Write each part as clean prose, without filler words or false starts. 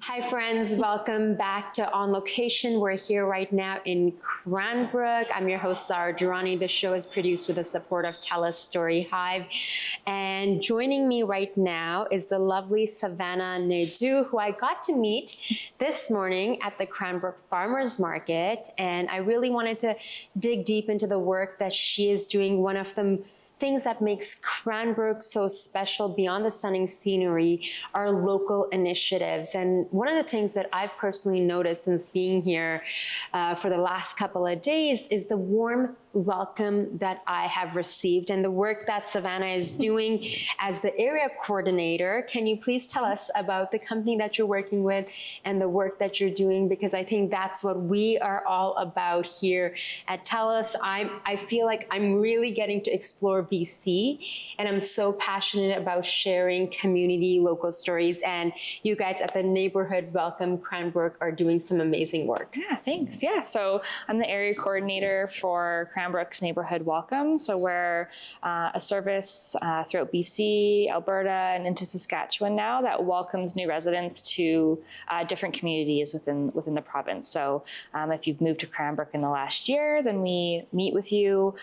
Hi friends, welcome back to On Location. We're here right now in Cranbrook. I'm your host, Zara Durrani. The show is produced with the support of TELUS STORYHIVE. And joining me right now is the lovely Savannah Nadeau, who I got to meet this morning at the Cranbrook Farmers Market. And I really wanted to dig deep into the work that she is doing. One of the things that makes Cranbrook so special beyond the stunning scenery are local initiatives. And one of the things that I've personally noticed since being here for the last couple of days is the warm welcome that I have received and the work that Savannah is doing as the area coordinator. Can you please tell us about the company that you're working with and the work that you're doing? Because I think that's what we are all about here at TELUS. I feel like I'm really getting to explore BC, and I'm so passionate about sharing community local stories, and you guys at the Neighbourhood Welcome Cranbrook are doing some amazing work. Yeah, thanks. Yeah, so I'm the area coordinator for Cranbrook's Neighbourhood Welcome. So we're a service throughout BC, Alberta, and into Saskatchewan now that welcomes new residents to different communities within the province. So if you've moved to Cranbrook in the last year, then we meet with you,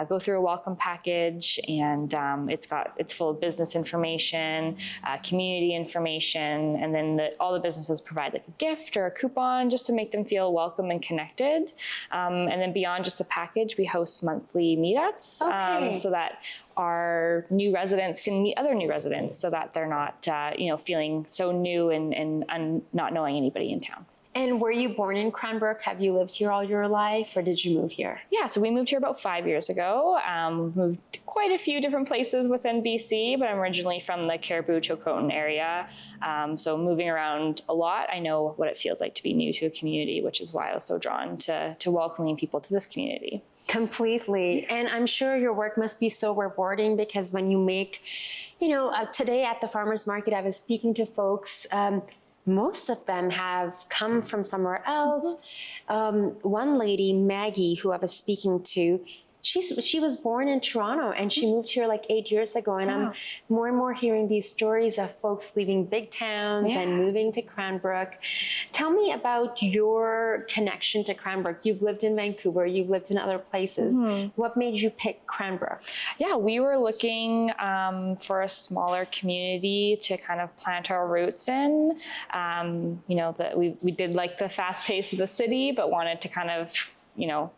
go through a welcome package, and it's full of business information, community information, and then all the businesses provide like a gift or a coupon just to make them feel welcome and connected. And then beyond just the package, we host monthly meetups so that our new residents can meet other new residents, so that they're not feeling so new and not knowing anybody in town. And were you born in Cranbrook? Have you lived here all your life, or did you move here? Yeah, so we moved here about 5 years ago. We've moved to quite a few different places within BC, but I'm originally from the Cariboo-Chilcotin area. So moving around a lot, I know what it feels like to be new to a community, which is why I was so drawn to welcoming people to this community. Completely. And I'm sure your work must be so rewarding, because when you make, today at the farmers market, I was speaking to folks, most of them have come from somewhere else. One lady, Maggie, who I was speaking to, she was born in Toronto and she moved here like 8 years ago. And I'm more and more hearing these stories of folks leaving big towns and moving to Cranbrook. Tell me about your connection to Cranbrook. You've lived in Vancouver, you've lived in other places. What made you pick Cranbrook? Yeah, we were looking for a smaller community to kind of plant our roots in. That we did like the fast pace of the city, but wanted to kind of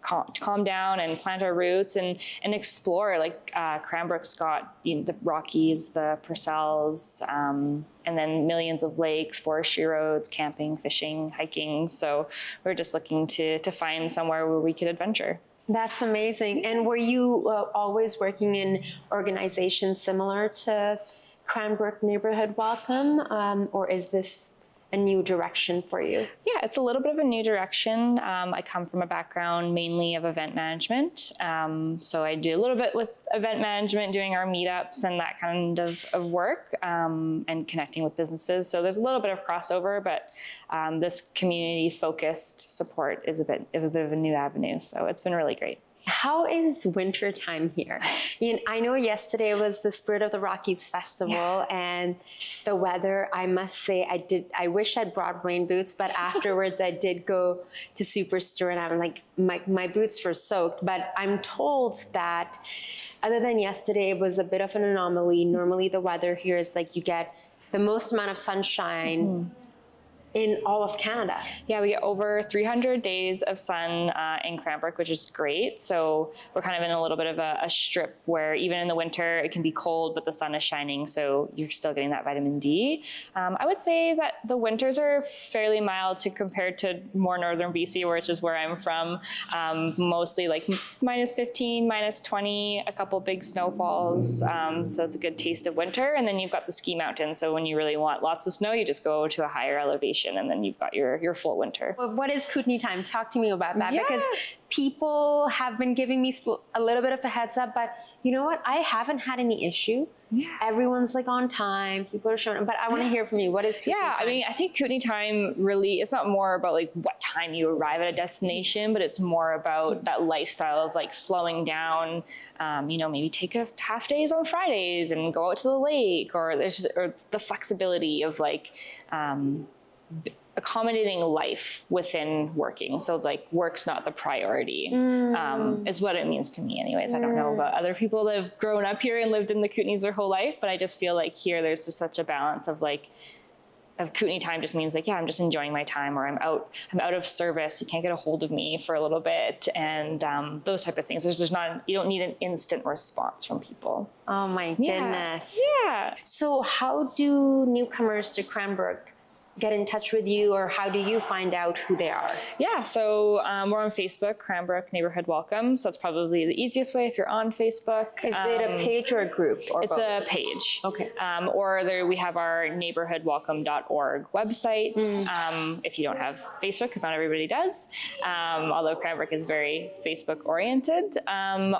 calm down and plant our roots and explore. Like Cranbrook's got the Rockies, the Purcells, and then millions of lakes, forestry roads, camping, fishing, hiking. So we're just looking to find somewhere where we could adventure. That's amazing. And were you always working in organizations similar to Cranbrook Neighbourhood Welcome, or is this a new direction for you? Yeah, it's a little bit of a new direction. I come from a background mainly of event management. So I do a little bit with event management, doing our meetups and that kind of work, and connecting with businesses. So there's a little bit of crossover, but this community-focused support is a bit of a new avenue. So it's been really great. How is winter time here? I know yesterday was the Spirit of the Rockies Festival, and the weather, I must say, I wish I'd brought rain boots, but afterwards I did go to Superstore and I'm like, my boots were soaked. But I'm told that other than yesterday, it was a bit of an anomaly. Normally the weather here is like you get the most amount of sunshine in all of Canada. Yeah, we get over 300 days of sun in Cranbrook, which is great. So we're kind of in a little bit of a strip where even in the winter it can be cold, but the sun is shining, so you're still getting that vitamin D. I would say that the winters are fairly mild compared to more northern BC, which is where I'm from. Mostly like -15, -20, a couple big snowfalls. So it's a good taste of winter. And then you've got the ski mountain. So when you really want lots of snow, you just go to a higher elevation, and then you've got your full winter. Well, what is Kootenay time? Talk to me about that, because people have been giving me a little bit of a heads up, but you know what? I haven't had any issue. Everyone's like on time, people are showing up, but I want to hear from you. What is Kootenay time? I mean, I think Kootenay time really, it's not more about like what time you arrive at a destination, but it's more about that lifestyle of like slowing down, maybe take a half days on Fridays and go out to the lake, or the flexibility of like, accommodating life within working. So like work's not the priority, is what it means to me anyways. I don't know about other people that have grown up here and lived in the Kootenays their whole life, but I just feel like here there's just such a balance of like, of Kootenay time just means like, yeah, I'm just enjoying my time, or I'm out of service. You can't get a hold of me for a little bit. And those type of things. There's not, you don't need an instant response from people. Oh my goodness. Yeah. So how do newcomers to Cranbrook get in touch with you, or how do you find out who they are? Yeah, so we're on Facebook, Cranbrook Neighbourhood Welcome. So that's probably the easiest way if you're on Facebook. Is it a page or a group? Or it's both? a page. Okay. Or we have our neighborhoodwelcome.org website. If you don't have Facebook, because not everybody does, although Cranbrook is very Facebook oriented.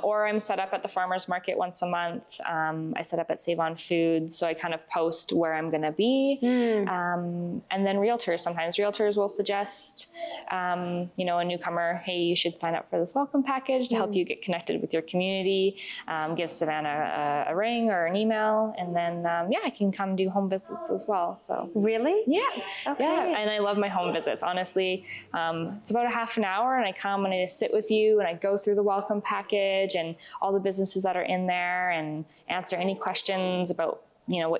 Or I'm set up at the farmers market once a month. I set up at Save On Foods, so I kind of post where I'm going to be. And then realtors, sometimes realtors will suggest, a newcomer, hey, you should sign up for this welcome package to help you get connected with your community. Give Savannah a ring or an email, and then, I can come do home visits as well. So really? Yeah. Okay. Yeah. And I love my home visits. Honestly, it's about a half an hour, and I come and I just sit with you and I go through the welcome package and all the businesses that are in there and answer any questions about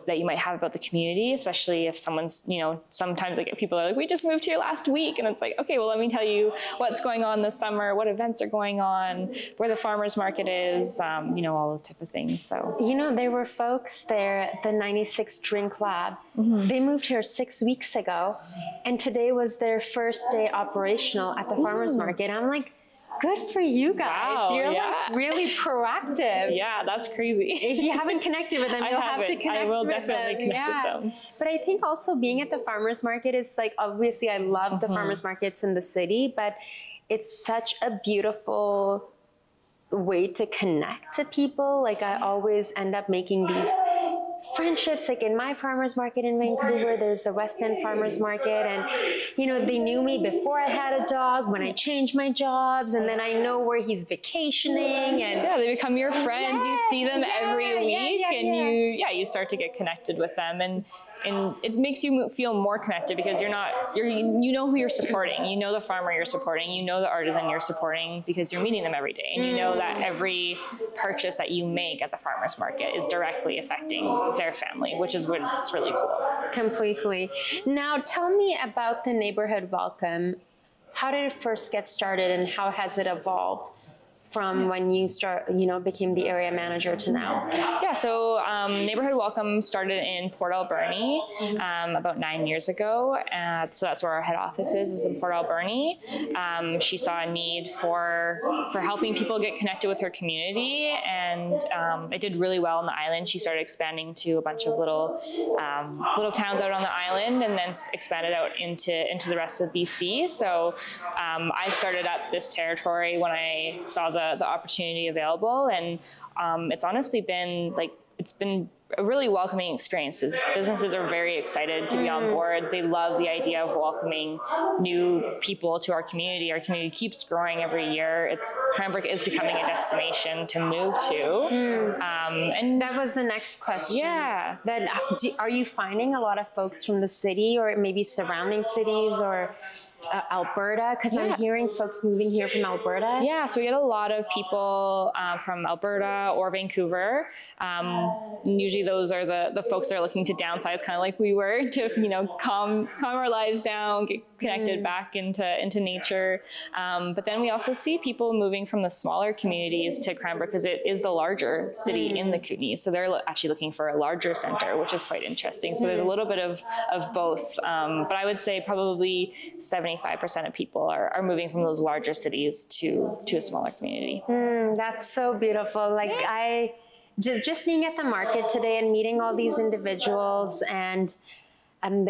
that you might have about the community, especially if someone's, sometimes I get people are like, we just moved here last week. And it's like, okay, well, let me tell you what's going on this summer, what events are going on, where the farmers market is, all those type of things. So, there were folks there at the 96 Drink Lab. They moved here 6 weeks ago, and today was their first day operational at the farmers market. I'm like, good for you guys. Wow, You're like really proactive. Yeah, that's crazy. If you haven't connected with them, you'll have to connect with them. I will definitely connect with them. But I think also being at the farmers market is like, obviously I love the farmers markets in the city, but it's such a beautiful way to connect to people. Like I always end up making these friendships, like in my farmers market in Vancouver, there's the West End farmers market, and they knew me before I had a dog, when I changed my jobs, and then I know where he's vacationing, and they become your friends. You see them every week, and you start to get connected with them, and it makes you feel more connected because you know who you're supporting, the farmer you're supporting, the artisan you're supporting, because you're meeting them every day, and you know that every purchase that you make at the farmers market is directly affecting their family, which is what's really cool. Completely. Now tell me about the Neighborhood Welcome. How did it first get started, and how has it evolved from when you became the area manager to now? Yeah, so Neighborhood Welcome started in Port Alberni about 9 years ago. So that's where our head office is in Port Alberni. She saw a need for helping people get connected with her community, and it did really well on the island. She started expanding to a bunch of little towns out on the island, and then expanded out into the rest of BC. So I started up this territory when I saw the opportunity available, and it's honestly been a really welcoming experience. Businesses are very excited to be on board. They love the idea of welcoming new people to our community. Our community keeps growing every year. Cranbrook is becoming a destination to move to. And that was the next question. Yeah. Are you finding a lot of folks from the city, or maybe surrounding cities, or Alberta? Because I'm hearing folks moving here from Alberta. Yeah, so we get a lot of people from Alberta or Vancouver. Usually those are the folks that are looking to downsize, kind of like we were, to calm our lives down, get connected back into nature. But then we also see people moving from the smaller communities to Cranbrook, because it is the larger city in the Kootenays. So they're actually looking for a larger center, which is quite interesting. So there's a little bit of both. But I would say probably 75% of people are moving from those larger cities to a smaller community. That's so beautiful. I just being at the market today and meeting all these individuals, and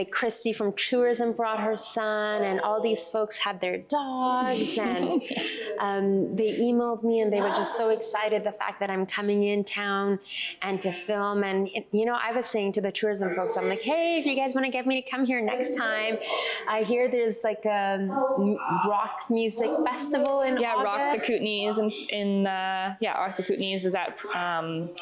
Christy from tourism brought her son, and all these folks had their dogs, and they emailed me, and they were just so excited the fact that I'm coming in town and to film. And I was saying to the tourism folks, I'm like, hey, if you guys want to get me to come here next time, I hear there's like a rock music festival in August. Rock the Kootenays Rock the Kootenays is at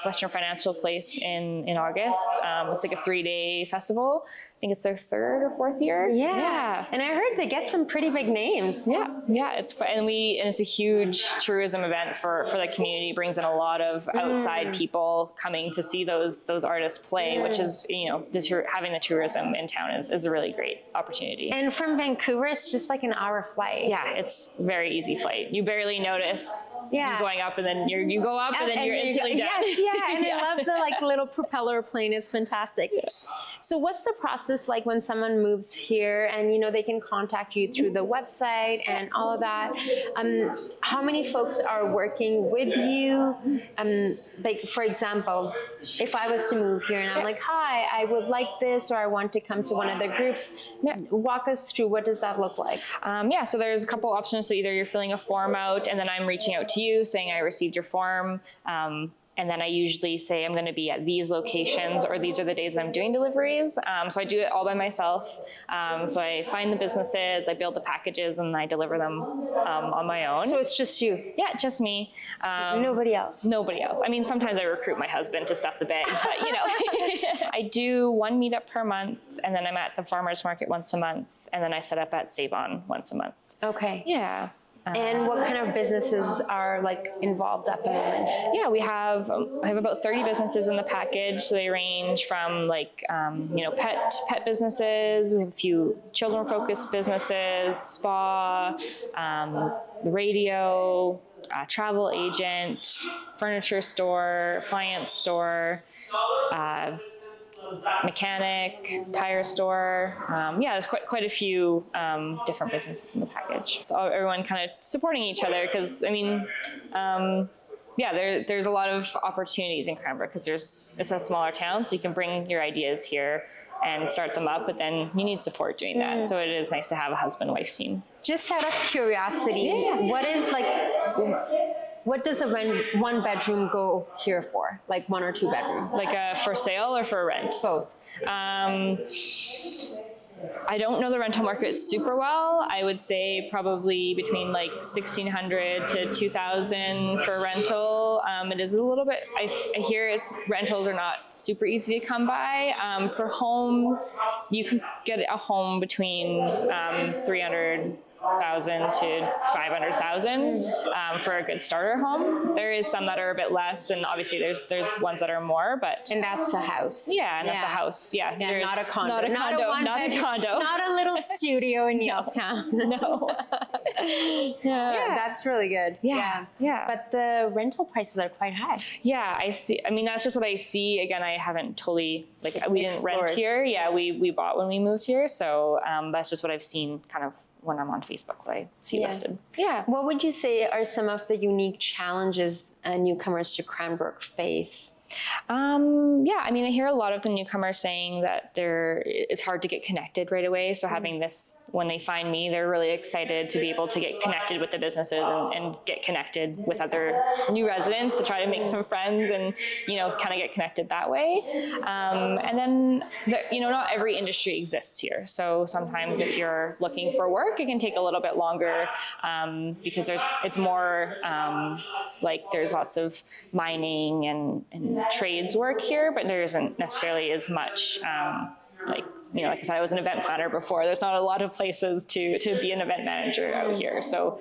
Western Financial Place in August. It's like a 3-day festival. think it's their 3rd or 4th year. Yeah. And I heard they get some pretty big names. Yeah, it's quite, and it's a huge tourism event for the community. It brings in a lot of outside people coming to see those artists play, which is, you know, having the tourism in town is a really great opportunity. And from Vancouver, it's just like an hour flight. Yeah, it's very easy flight. You barely notice you going up, and then you go up, and then you're instantly down. Yes, yeah, and I love the like little propeller plane. It's fantastic. Yeah. So what's the process like when someone moves here and, you know, they can contact you through the website and all of that? How many folks are working with you? Like, for example, if I was to move here and I'm like, hi, I would like this, or I want to come to one of the groups, walk us through, what does that look like? So there's a couple options. So either you're filling a form out, and then I'm reaching out to you saying I received your form. And then I usually say I'm going to be at these locations, or these are the days I'm doing deliveries. So I do it all by myself. So I find the businesses, I build the packages, and I deliver them on my own. So it's just you? Yeah, just me. Nobody else? Nobody else. I mean, sometimes I recruit my husband to stuff the bags, but you know. I do one meetup per month, and then I'm at the farmers market once a month, and then I set up at Save On once a month. Okay. Yeah. And what kind of businesses are like involved at the moment? Yeah, I have about 30 businesses in the package. So they range from like, you know, pet businesses. We have a few children-focused businesses, spa, radio, travel agent, furniture store, appliance store, mechanic, tire store. Yeah, there's quite a few different businesses in the package. So everyone kind of supporting each other, because I mean, yeah, there's a lot of opportunities in Cranbrook, because it's a smaller town, so you can bring your ideas here and start them up, but then you need support doing that. So it is nice to have a husband-wife team. Just out of curiosity, what does a one bedroom go here for? Like 1 or 2 bedroom? Like for sale or for rent? Both. I don't know the rental market super well. I would say probably between like 1,600 to 2,000 for rental. It is a little bit, I hear rentals are not super easy to come by. For homes, you can get a home between 300,000 to 500,000 for a good starter home. There is some that are a bit less, and obviously there's ones that are more, but and that's a house. Yeah, and that's a house. Yeah, not a condo. Not a condo. Not a little studio in Yaletown. No. Yeah, that's really good. Yeah. But the rental prices are quite high. Yeah, I see. I mean, that's just what I see. Again, I haven't totally we didn't rent here. Yeah, we bought when we moved here, so that's just what I've seen kind of when I'm on Facebook, what I see listed. Yeah. What would you say are some of the unique challenges newcomers to Cranbrook face? Yeah, I mean, I hear a lot of the newcomers saying that it's hard to get connected right away. So having this, when they find me, they're really excited to be able to get connected with the businesses and get connected with other new residents to try to make some friends and, you know, kind of get connected that way. And then, you know, not every industry exists here. So sometimes if you're looking for work, it can take a little bit longer because it's more like there's lots of mining and trades work here, but there isn't necessarily as much like, you know, like I said, I was an event planner before. There's not a lot of places to be an event manager out here. So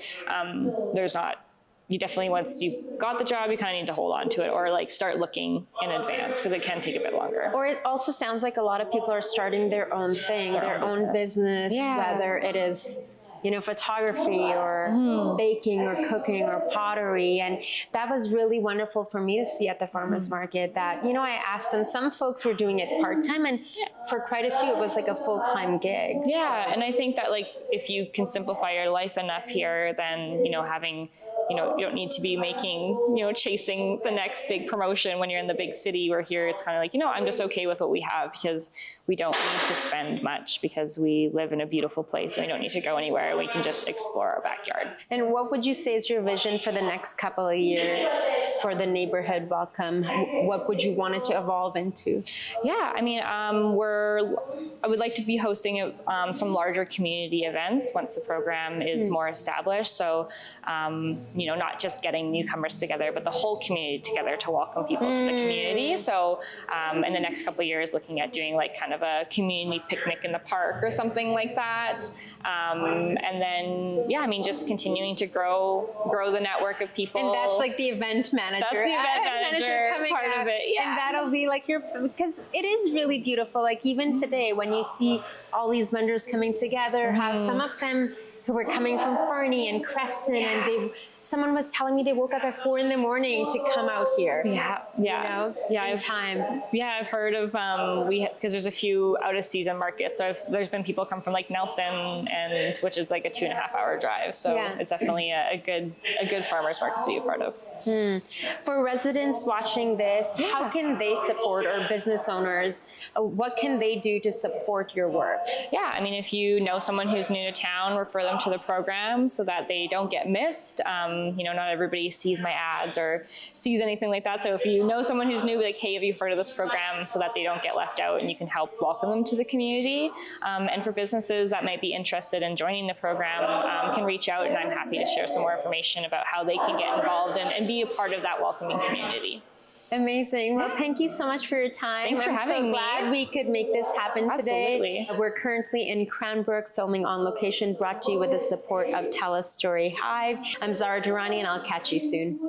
there's not, you definitely, once you got the job, you kind of need to hold on to it or like start looking in advance because it can take a bit longer. Or it also sounds like a lot of people are starting their own thing, their own business, whether it is, you know, photography or baking or cooking or pottery. And that was really wonderful for me to see at the farmers market that, you know, I asked them, some folks were doing it part-time and for quite a few, it was like a full-time gig. Yeah. And I think that like, if you can simplify your life enough here, then, you know, having, you know, you don't need to be making, you know, chasing the next big promotion when you're in the big city. Where here it's kind of like, you know, I'm just okay with what we have because we don't need to spend much because we live in a beautiful place and we don't need to go anywhere. We can just explore our backyard. And what would you say is your vision for the next couple of years? for the neighborhood welcome? What would you want it to evolve into? Yeah, I mean, I would like to be hosting some larger community events once the program is more established. So, not just getting newcomers together, but the whole community together to welcome people to the community. So, in the next couple of years, looking at doing like kind of a community picnic in the park or something like that. And then, yeah, I mean, just continuing to grow the network of people. And that's like the event manager. That's the event manager coming part out. of it. Yeah. And that'll be like because it is really beautiful. Like even today, when you see all these vendors coming together, how some of them who were coming from Fernie and Creston, and someone was telling me they woke up at 4 a.m. to come out here. I've heard of because there's a few out of season markets. So there's been people come from like Nelson, and which is like a 2.5-hour drive. So it's definitely a good farmers market to be a part of. For residents watching this, how can they support, or business owners, what can they do to support your work? Yeah, I mean, if you know someone who's new to town, refer them to the program so that they don't get missed. Not everybody sees my ads or sees anything like that. So if you know someone who's new, like, hey, have you heard of this program, so that they don't get left out and you can help welcome them to the community. And for businesses that might be interested in joining the program, can reach out, and I'm happy to share some more information about how they can get involved and be a part of that welcoming community. Amazing. Well, thank you so much for your time. Thanks for having me. I'm so glad we could make this happen today. Absolutely. We're currently in Cranbrook filming On Location, brought to you with the support of TELUS STORYHIVE. I'm Zara Durrani, and I'll catch you soon.